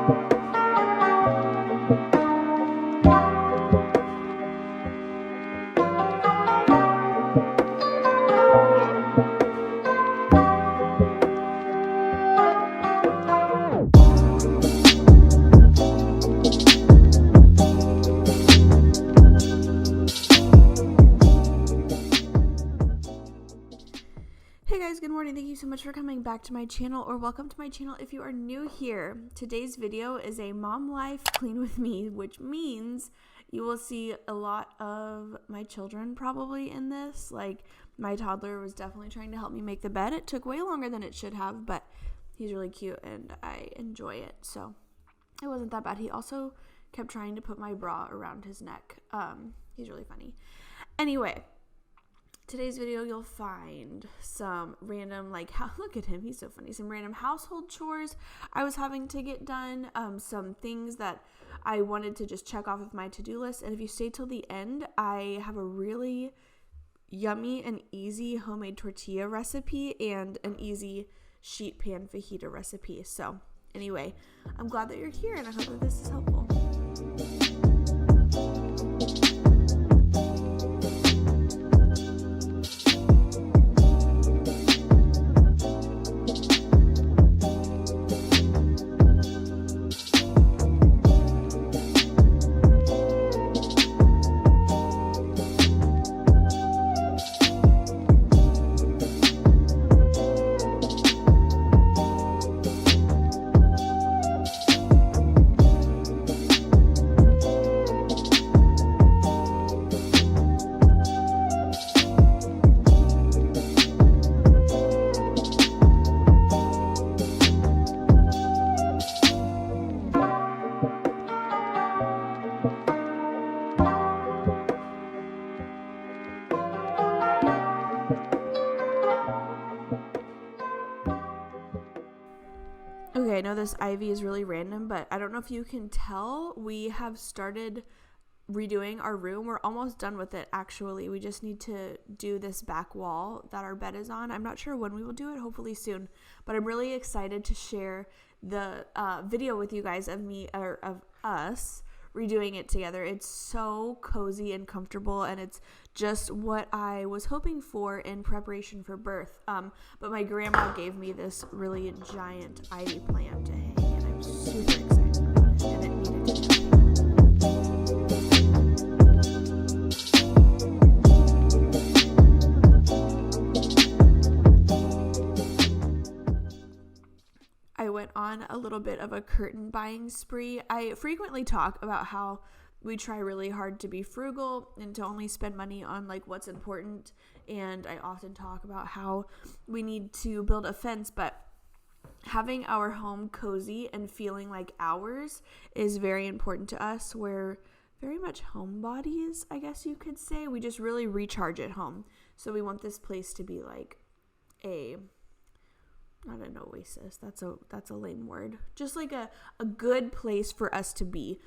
Hey guys, good morning. Thank you so much for coming back to my channel, or welcome to my channel if you are new here. Today's video is a mom life clean with me, which means you will see a lot of my children probably in this. Like, my toddler was definitely trying to help me make the bed. It took way longer than it should have, but he's really cute and I enjoy it, so it wasn't that bad. He also kept trying to put my bra around his neck. He's really funny. Anyway, today's video, you'll find some random, look at him, he's so funny, some random household chores I was having to get done, some things that I wanted to just check off of my to-do list, and if you stay till the end, I have a really yummy and easy homemade tortilla recipe and an easy sheet pan fajita recipe. So anyway, I'm glad that you're here, and I hope that this is helpful. Okay, I know this ivy is really random, but I don't know if you can tell, we have started redoing our room. We're almost done with it, actually. We just need to do this back wall that our bed is on. I'm not sure when we will do it, hopefully soon, but I'm really excited to share the video with you guys of us redoing it together. It's so cozy and comfortable, and it's just what I was hoping for in preparation for birth. But my grandma gave me this really giant ivy plant to hang, and I'm super excited about it, and it needed to be hanged. I went on a little bit of a curtain buying spree. I frequently talk about how we try really hard to be frugal and to only spend money on what's important, and I often talk about how we need to build a fence, but having our home cozy and feeling like ours is very important to us. We're very much homebodies, I guess you could say. We just really recharge at home, so we want this place to be like not an oasis, that's a lame word, just like a good place for us to be.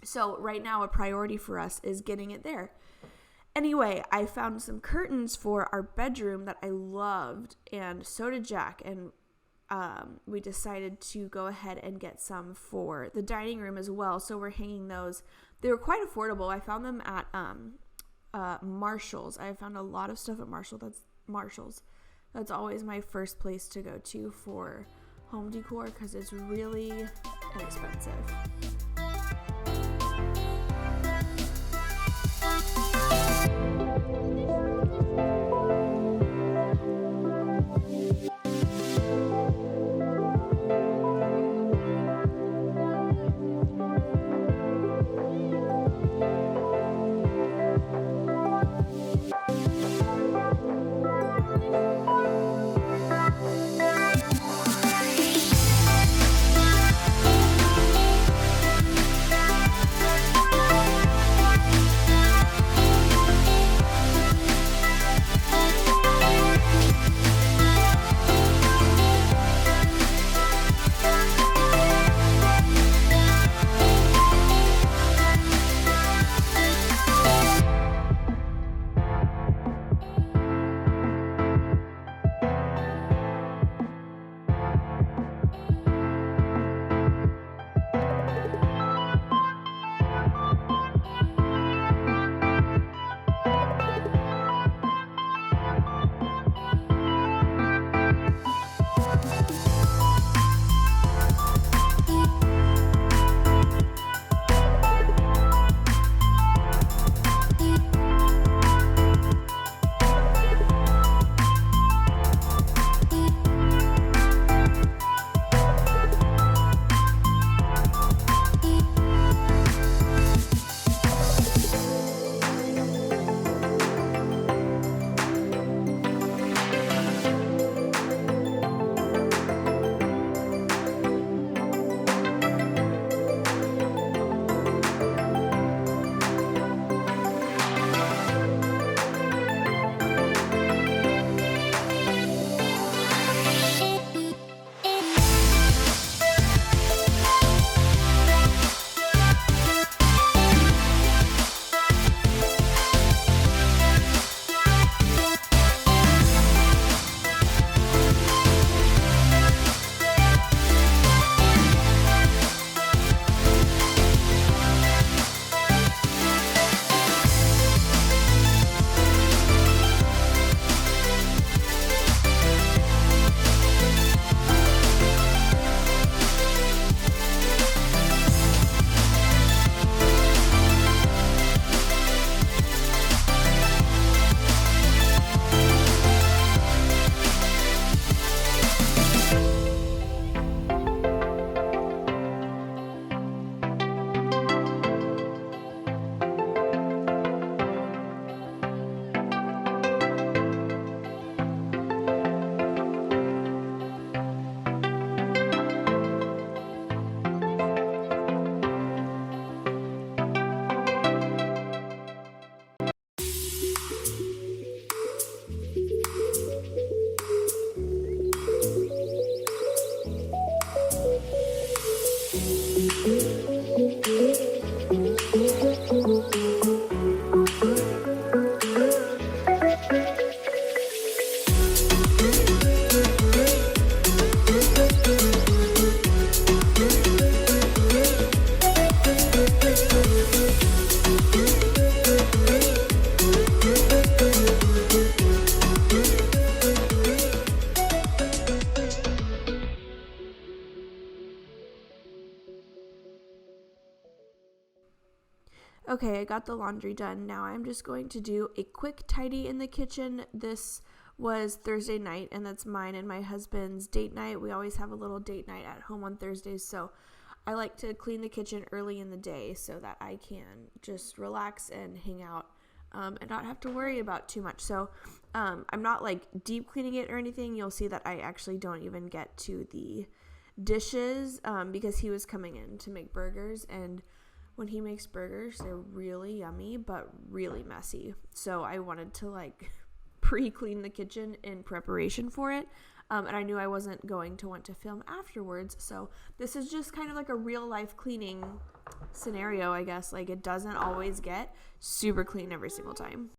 So right now a priority for us is getting it there. Anyway, I found some curtains for our bedroom that I loved, and so did Jack, and we decided to go ahead and get some for the dining room as well, so we're hanging those. They were quite affordable. I found them at Marshall's. I found a lot of stuff at Marshall's. That's always my first place to go to for home decor because it's really inexpensive. Okay, I got the laundry done. Now I'm just going to do a quick tidy in the kitchen. This was Thursday night, and that's mine and my husband's date night. We always have a little date night at home on Thursdays, so I like to clean the kitchen early in the day so that I can just relax and hang out and not have to worry about too much. So I'm not like deep cleaning it or anything. You'll see that I actually don't even get to the dishes because he was coming in to make burgers, and when he makes burgers, they're really yummy but really messy. So I wanted to like pre-clean the kitchen in preparation for it. And I knew I wasn't going to want to film afterwards. So this is just kind of like a real life cleaning scenario, I guess. Like, it doesn't always get super clean every single time.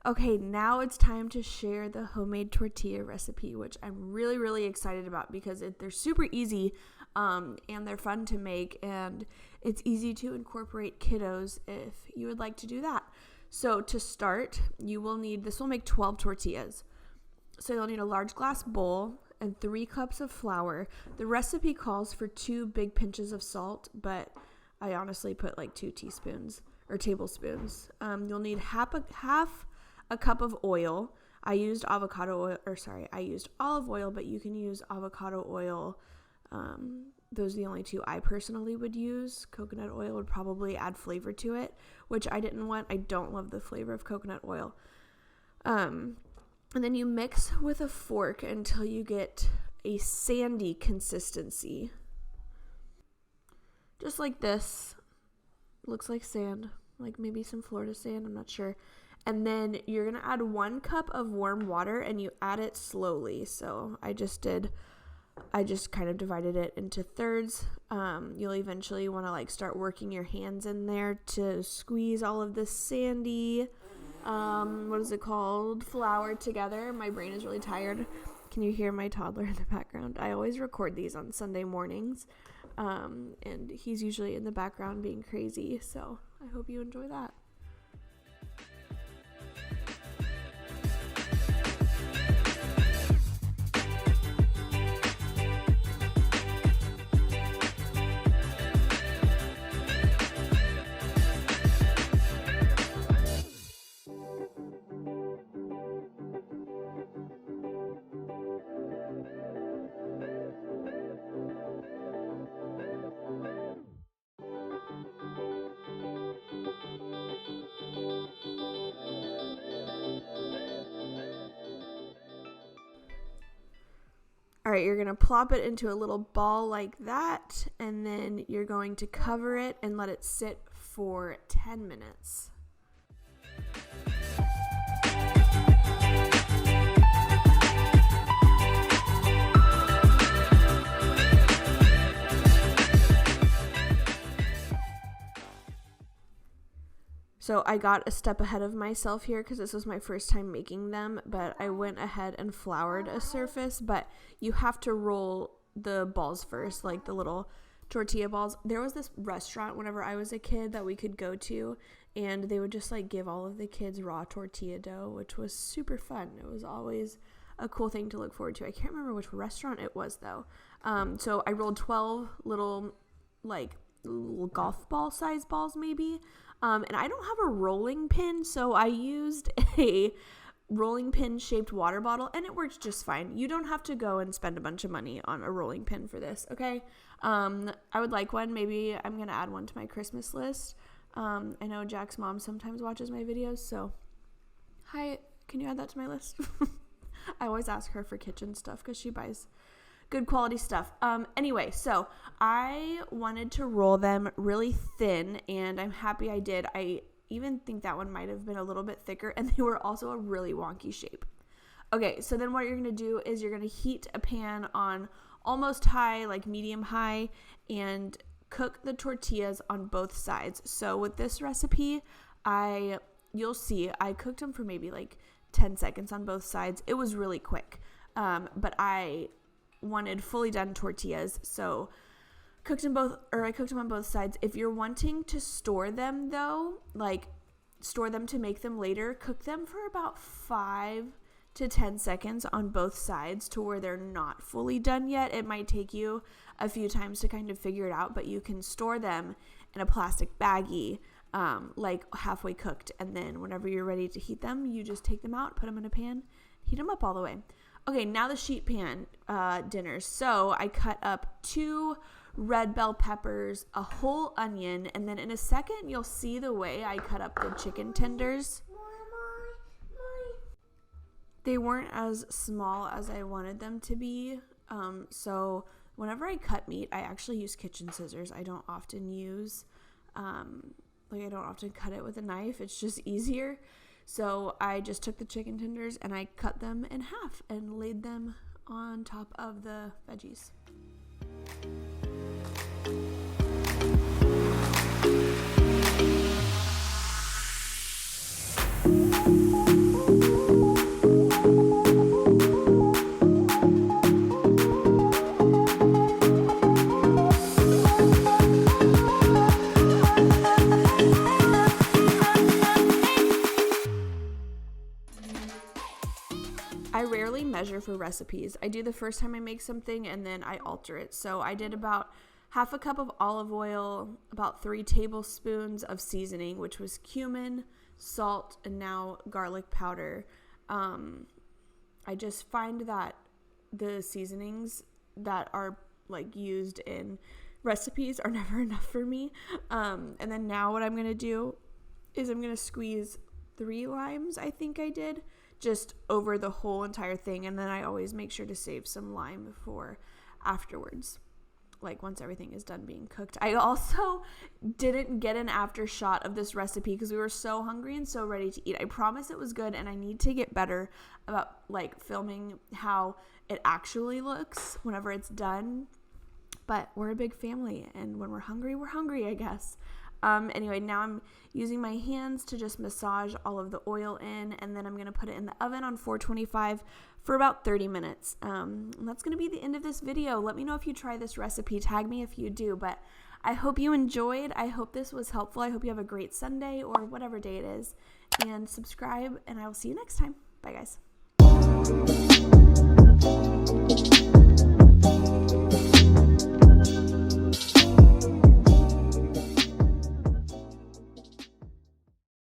Okay, now it's time to share the homemade tortilla recipe, which I'm really, really excited about because they're super easy and they're fun to make, and it's easy to incorporate kiddos if you would like to do that. So to start, this will make 12 tortillas. So you'll need a large glass bowl and 3 cups of flour. The recipe calls for 2 big pinches of salt, but I honestly put like 2 teaspoons or tablespoons. You'll need half a cup of oil. I used olive oil, but you can use avocado oil. Those are the only 2 I personally would use. Coconut oil would probably add flavor to it, which I didn't want. I don't love the flavor of coconut oil. And then you mix with a fork until you get a sandy consistency. Just like this. Looks like sand, like maybe some Florida sand, I'm not sure. And then you're going to add 1 cup of warm water, and you add it slowly. So I just kind of divided it into thirds. You'll eventually want to like start working your hands in there to squeeze all of this sandy what is it called? Flour together. My brain is really tired. Can you hear my toddler in the background? I always record these on Sunday mornings, and he's usually in the background being crazy, so I hope you enjoy that. All right, you're going to plop it into a little ball like that, and then you're going to cover it and let it sit for 10 minutes. So I got a step ahead of myself here because this was my first time making them, but I went ahead and floured a surface, but you have to roll the balls first, like the little tortilla balls. There was this restaurant whenever I was a kid that we could go to, and they would just like give all of the kids raw tortilla dough, which was super fun. It was always a cool thing to look forward to. I can't remember which restaurant it was though. So I rolled 12 little golf ball size balls maybe. And I don't have a rolling pin, so I used a rolling pin shaped water bottle, and it worked just fine. You don't have to go and spend a bunch of money on a rolling pin for this, okay? I would like one. Maybe I'm going to add one to my Christmas list. I know Jack's mom sometimes watches my videos, so hi, can you add that to my list? I always ask her for kitchen stuff because she buys good quality stuff. Anyway, so I wanted to roll them really thin, and I'm happy I did. I even think that one might have been a little bit thicker, and they were also a really wonky shape. Okay, so then what you're going to do is you're going to heat a pan on almost high, like medium high, and cook the tortillas on both sides. So with this recipe, you'll see I cooked them for maybe like 10 seconds on both sides. It was really quick, but I wanted fully done tortillas, so I cooked them on both sides. If you're wanting to store them though, like store them to make them later, cook them for about 5 to 10 seconds on both sides to where they're not fully done yet. It might take you a few times to kind of figure it out, but you can store them in a plastic baggie, like halfway cooked, and then whenever you're ready to heat them, you just take them out, put them in a pan, heat them up all the way. Okay, now the sheet pan dinners. So I cut up 2 red bell peppers, a whole onion, and then in a second you'll see the way I cut up the chicken tenders. They weren't as small as I wanted them to be. So whenever I cut meat, I actually use kitchen scissors. I don't often cut it with a knife. It's just easier. So I just took the chicken tenders and I cut them in half and laid them on top of the veggies. I rarely measure for recipes. I do the first time I make something and then I alter it. So I did about half a cup of olive oil, about 3 tablespoons of seasoning, which was cumin, salt, and now garlic powder. I just find that the seasonings that are like used in recipes are never enough for me. And then now what I'm going to do is I'm going to squeeze 3 limes, I think I did, just over the whole entire thing. And then I always make sure to save some lime for afterwards, like once everything is done being cooked. I also didn't get an after shot of this recipe because we were so hungry and so ready to eat. I promise it was good, and I need to get better about like filming how it actually looks whenever it's done. But we're a big family, and when we're hungry, I guess. Anyway, now I'm using my hands to just massage all of the oil in, and then I'm going to put it in the oven on 425 for about 30 minutes. And that's going to be the end of this video. Let me know if you try this recipe. Tag me if you do, but I hope you enjoyed. I hope this was helpful. I hope you have a great Sunday or whatever day it is, and subscribe, and I will see you next time. Bye, guys.